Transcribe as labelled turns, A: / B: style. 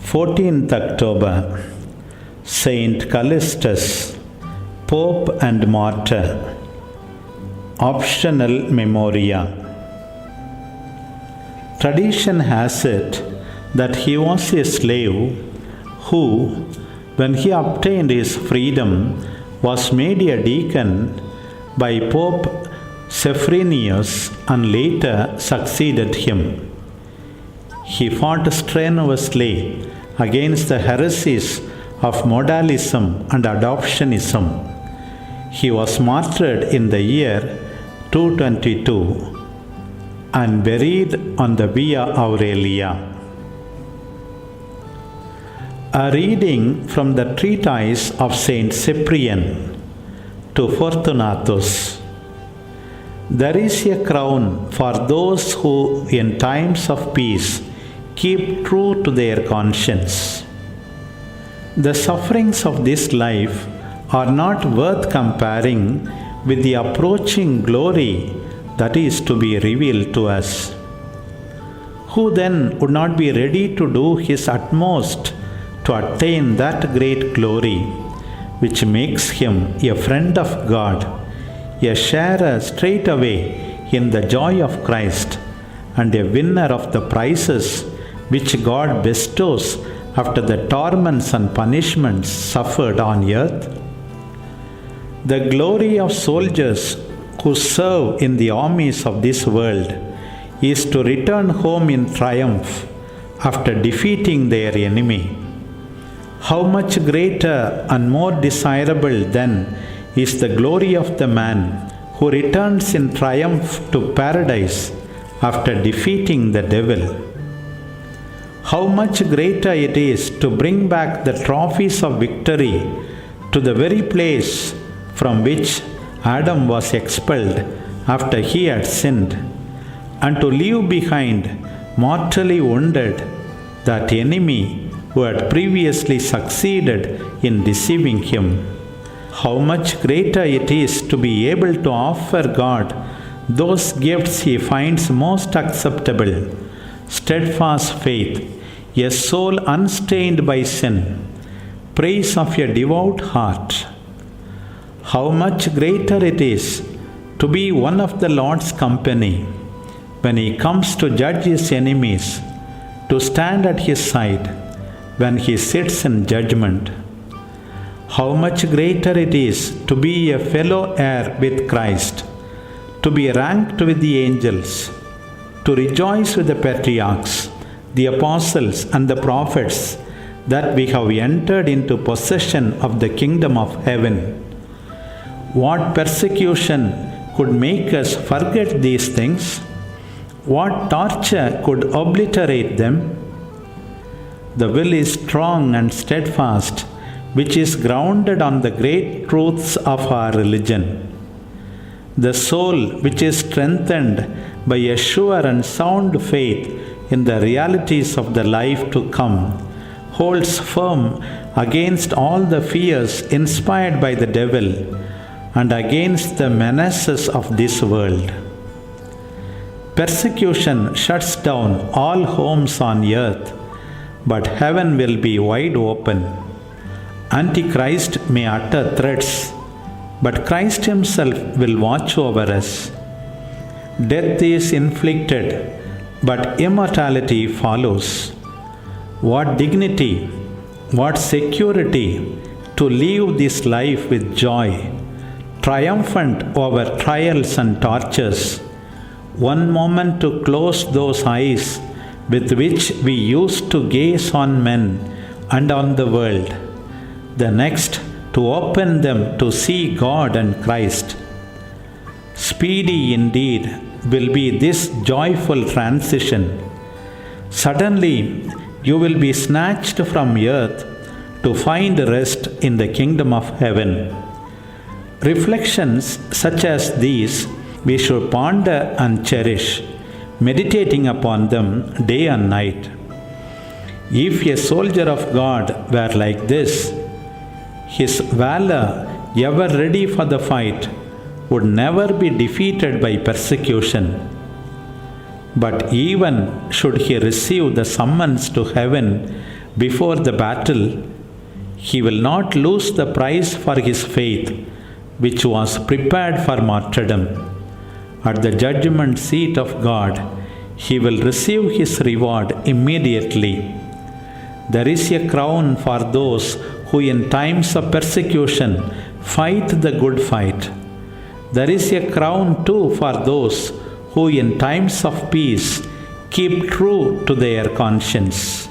A: 14th October, Saint Callistus, Pope and Martyr. Optional Memoria. Tradition has it that he was a slave who, when he obtained his freedom, was made a deacon by Pope Sephrenius and later succeeded him. He fought strenuously against the heresies of modalism and adoptionism. He was martyred in the year 222 and buried on the Via Aurelia. A reading from the treatise of Saint Cyprian to Fortunatus. There is a crown for those who in times of peace keep true to their conscience. The sufferings of this life are not worth comparing with the approaching glory that is to be revealed to us. Who then would not be ready to do his utmost to attain that great glory which makes him a friend of God, a sharer straightway in the joy of Christ, and a winner of the prizes which God bestows after the torments and punishments suffered on earth? The glory of soldiers who serve in the armies of this world is to return home in triumph after defeating their enemy. How much greater and more desirable then is the glory of the man who returns in triumph to paradise after defeating the devil. How much greater it is to bring back the trophies of victory to the very place from which Adam was expelled after he had sinned, and to leave behind mortally wounded that enemy who had previously succeeded in deceiving him. How much greater it is to be able to offer God those gifts he finds most acceptable: steadfast faith, a soul unstained by sin, praise of a devout heart. How much greater it is to be one of the Lord's company when he comes to judge his enemies, to stand at his side when he sits in judgment. How much greater it is to be a fellow heir with Christ, to be ranked with the angels, to rejoice with the patriarchs, the apostles and the prophets that we have entered into possession of the kingdom of heaven. What persecution could make us forget these things? What torture could obliterate them? The will is strong and steadfast, which is grounded on the great truths of our religion. The soul, which is strengthened by a sure and sound faith in the realities of the life to come, holds firm against all the fears inspired by the devil and against the menaces of this world. Persecution shuts down all homes on earth, but heaven will be wide open. Antichrist may utter threats, but Christ himself will watch over us. Death is inflicted, but immortality follows. What dignity, what security to live this life with joy, triumphant over trials and tortures. One moment to close those eyes with which we used to gaze on men and on the world, the next to open them to see God and Christ. Speedy indeed will be this joyful transition. Suddenly you will be snatched from earth to find rest in the kingdom of heaven. Reflections such as these we should ponder and cherish, meditating upon them day and night. If a soldier of God were like this, his valor, ever ready for the fight, would never be defeated by persecution. But even should he receive the summons to heaven before the battle, he will not lose the prize for his faith, which was prepared for martyrdom. At the judgment seat of God, he will receive his reward immediately. There is a crown for those who in times of persecution fight the good fight. There is a crown too for those who in times of peace keep true to their conscience.